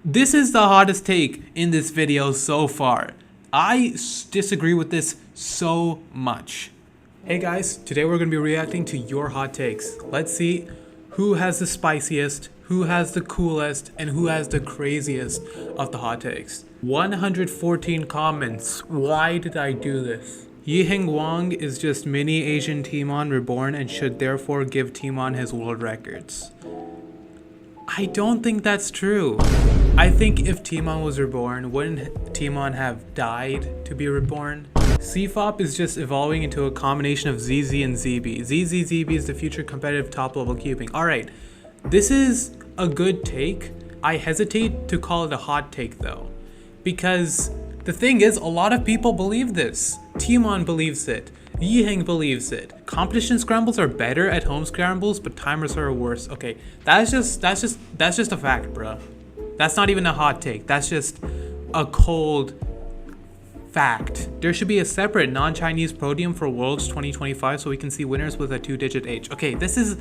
This is the hottest take in this video so far. I disagree with this so much. Hey guys, today we're going to be reacting to your hot takes. Let's see who has the spiciest, who has the coolest, and who has the craziest of the hot takes. 114 comments. Why did I do this? Yiheng Wang is just mini Asian Timon reborn and should therefore give Timon his world records. I don't think that's true. I think if Timon was reborn, wouldn't Timon have died to be reborn? CFOP is just evolving into a combination of ZZ and ZB. ZB is the future competitive top level cubing. Alright, this is a good take. I hesitate to call it a hot take though. Because the thing is, a lot of people believe this. Timon believes it. Yiheng believes it. Competition scrambles are better at home scrambles, but timers are worse. Okay, that's just a fact, bro. That's not even a hot take. That's just a cold fact. There should be a separate non-Chinese podium for Worlds 2025 so we can see winners with a 2-digit age. Okay, this is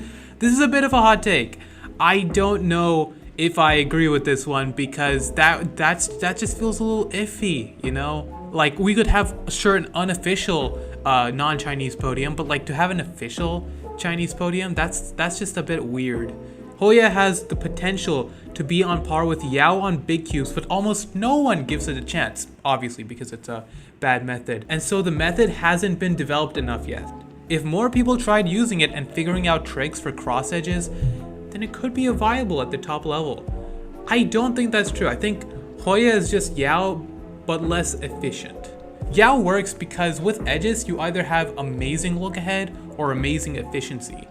a bit of a hot take. I don't know if I agree with this one because that just feels a little iffy, you know? Like, we could have sure an unofficial non-Chinese podium, but like to have an official Chinese podium, that's just a bit weird. Hoya has the potential to be on par with Yao on big cubes, but almost no one gives it a chance, obviously because it's a bad method. And so the method hasn't been developed enough yet. If more people tried using it and figuring out tricks for cross edges, then it could be viable at the top level. I don't think that's true. I think Hoya is just Yao, but less efficient. Yao works because with edges, you either have amazing look ahead or amazing efficiency.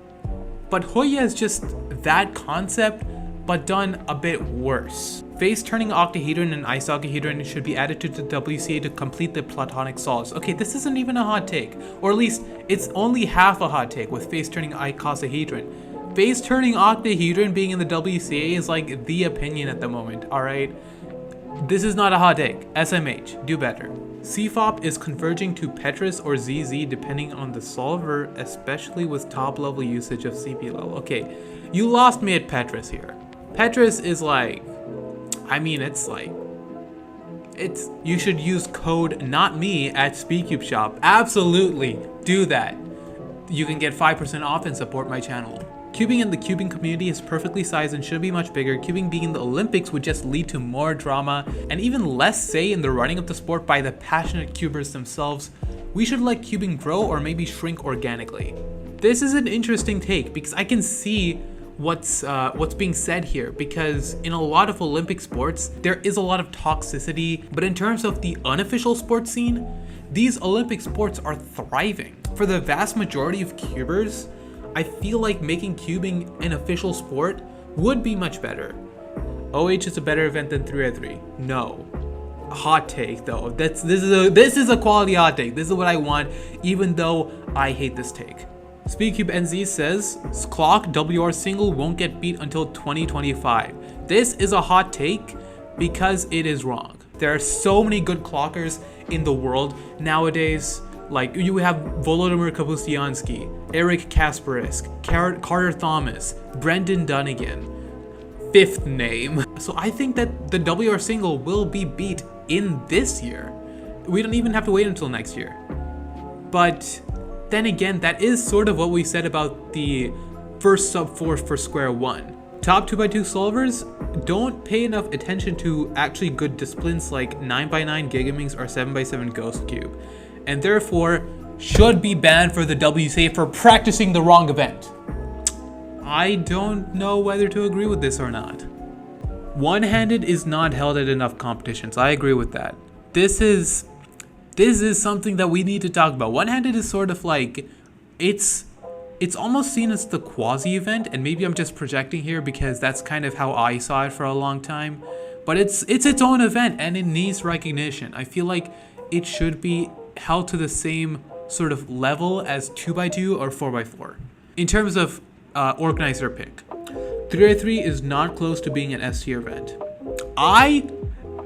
But Hoya is just that concept, but done a bit worse. Face turning octahedron and icosahedron should be added to the WCA to complete the platonic solves. Okay, this isn't even a hot take, or at least it's only half a hot take with face turning icosahedron. Face turning octahedron being in the WCA is like the opinion at the moment, alright? This is not a hot take. SMH, do better. CFOP is converging to Petrus or ZZ depending on the solver, especially with top level usage of CP level. Okay, you lost me at Petrus here. Petrus is like, I mean, it's you should use code not me at SpeedCube Shop. Absolutely, do that. You can get 5% off and support my channel. Cubing in the cubing community is perfectly sized and should be much bigger. Cubing being in the Olympics would just lead to more drama and even less say in the running of the sport by the passionate cubers themselves. We should let cubing grow or maybe shrink organically. This is an interesting take because I can see what's being said here, because in a lot of Olympic sports there is a lot of toxicity, but in terms of the unofficial sports scene, these Olympic sports are thriving. For the vast majority of cubers, I feel like making cubing an official sport would be much better. OH is a better event than 3x3. No. Hot take though. This is a quality hot take. This is what I want, even though I hate this take. SpeedCube NZ says clock WR single won't get beat until 2025. This is a hot take because it is wrong. There are so many good clockers in the world nowadays. Like, you have Volodymyr Kapusyanski, Eric Kasperisk, Carter Thomas, Brendan Dunnigan, fifth name. So I think that the WR single will be beat in this year. We don't even have to wait until next year. But then again, that is sort of what we said about the first sub 4 for square 1. Top 2x2 solvers don't pay enough attention to actually good disciplines like 9x9 Gigamings or 7x7 Ghost Cube, and therefore should be banned for the WCA for practicing the wrong event. I don't know whether to agree with this or not. One-handed is not held at enough competitions. I agree with that. This is something that we need to talk about. One-handed is sort of like, it's almost seen as the quasi event, and maybe I'm just projecting here because that's kind of how I saw it for a long time. But it's its own event and it needs recognition. I feel like it should be held to the same sort of level as 2x2 or 4x4 in terms of organizer pick. 3x3 is not close to being an S tier event.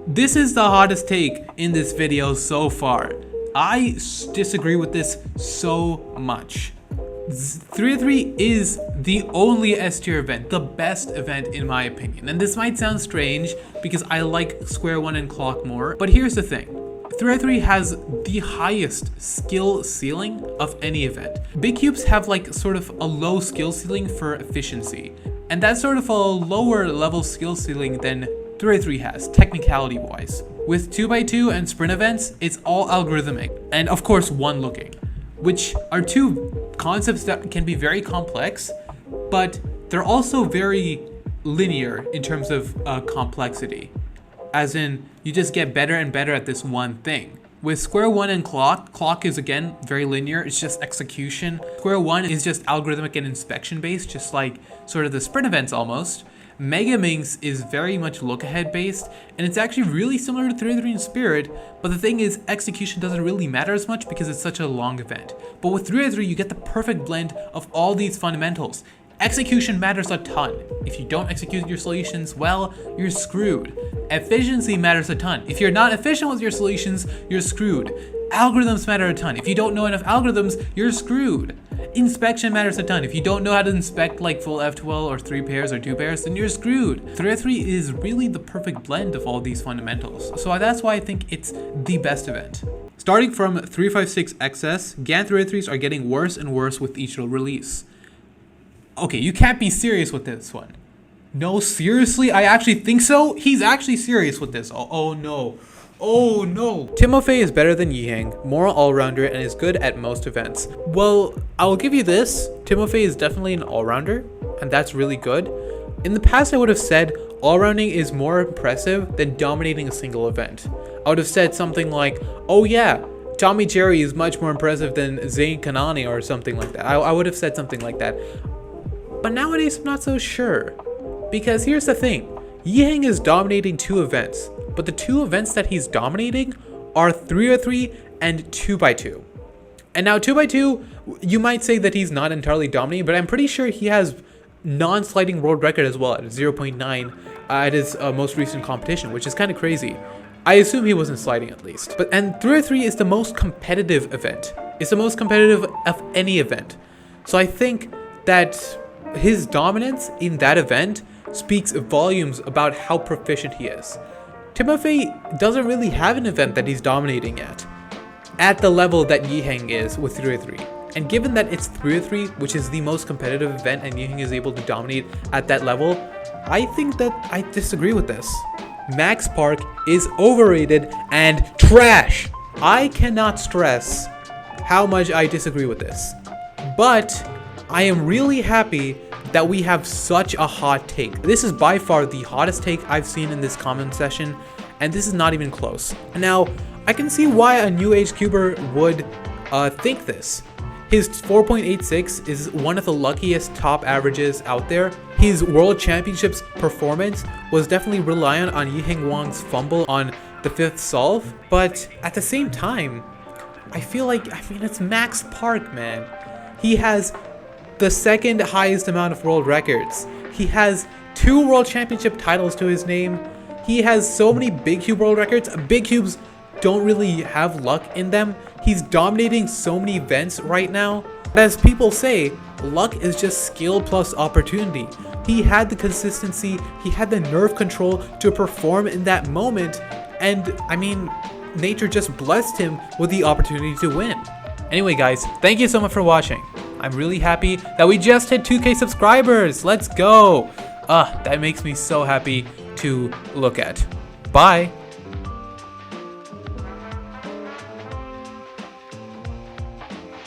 This is the hottest take in this video so far. I disagree with this so much. 303 is the only S tier event, the best event in my opinion. And this might sound strange because I like Square One and Clock more, but here's the thing. 303 has the highest skill ceiling of any event. Big cubes have like sort of a low skill ceiling for efficiency. And that's sort of a lower level skill ceiling than 303 has, technicality wise. With 2x2 and sprint events, it's all algorithmic, and of course one looking, which are two concepts that can be very complex, but they're also very linear in terms of complexity. As in, you just get better and better at this one thing. With Square One and Clock is again very linear, it's just execution. Square One is just algorithmic and inspection based, just like sort of the sprint events almost. Megaminx is very much look ahead based, and it's actually really similar to 303 in spirit, but the thing is execution doesn't really matter as much because it's such a long event. But with 303 you get the perfect blend of all these fundamentals. Execution matters a ton. If you don't execute your solutions well, you're screwed. Efficiency matters a ton. If you're not efficient with your solutions, you're screwed. Algorithms matter a ton. If you don't know enough algorithms, you're screwed. Inspection matters a ton. If you don't know how to inspect like full F12 or 3 pairs or 2 pairs, then you're screwed. 303 is really the perfect blend of all these fundamentals. So that's why I think it's the best event. Starting from 356 XS, GAN 303s are getting worse and worse with each release. Okay, you can't be serious with this one. No, seriously? I actually think so? He's actually serious with this. Oh no. Oh no. Timofey is better than Yiheng, more all-rounder, and is good at most events. Well, I'll give you this. Timofey is definitely an all-rounder, and that's really good. In the past, I would have said all-rounding is more impressive than dominating a single event. I would have said something like, oh yeah, Tommy Jerry is much more impressive than Zayn Kanani or something like that. I would have said something like that. But nowadays, I'm not so sure. Because here's the thing. Yiheng is dominating 2 events, but the 2 events that he's dominating are 303 and 2x2. And now 2x2, you might say that he's not entirely dominating, but I'm pretty sure he has non-sliding world record as well at 0.9 at his most recent competition, which is kind of crazy. I assume he wasn't sliding at least. And 303 is the most competitive event. It's the most competitive of any event. So I think that his dominance in that event speaks volumes about how proficient he is. Timofey doesn't really have an event that he's dominating at the level that Yiheng is with 303. And given that it's 303, which is the most competitive event, and Yiheng is able to dominate at that level, I think that I disagree with this. Max Park is overrated and trash. I cannot stress how much I disagree with this. But I am really happy that we have such a hot take. This is by far the hottest take I've seen in this comment session, and this is not even close. Now, I can see why a new age cuber would think this. His 4.86 is one of the luckiest top averages out there. His World Championships performance was definitely reliant on Yiheng Wang's fumble on the 5th solve, but at the same time, I feel like, it's Max Park, man. He has the 2nd highest amount of world records. He has 2 world championship titles to his name. He has so many big cube world records. Big cubes don't really have luck in them. He's dominating so many events right now. As people say, luck is just skill plus opportunity. He had the consistency, he had the nerve control to perform in that moment, and nature just blessed him with the opportunity to win. Anyway guys, thank you so much for watching. I'm really happy that we just hit 2K subscribers. Let's go. That makes me so happy to look at. Bye.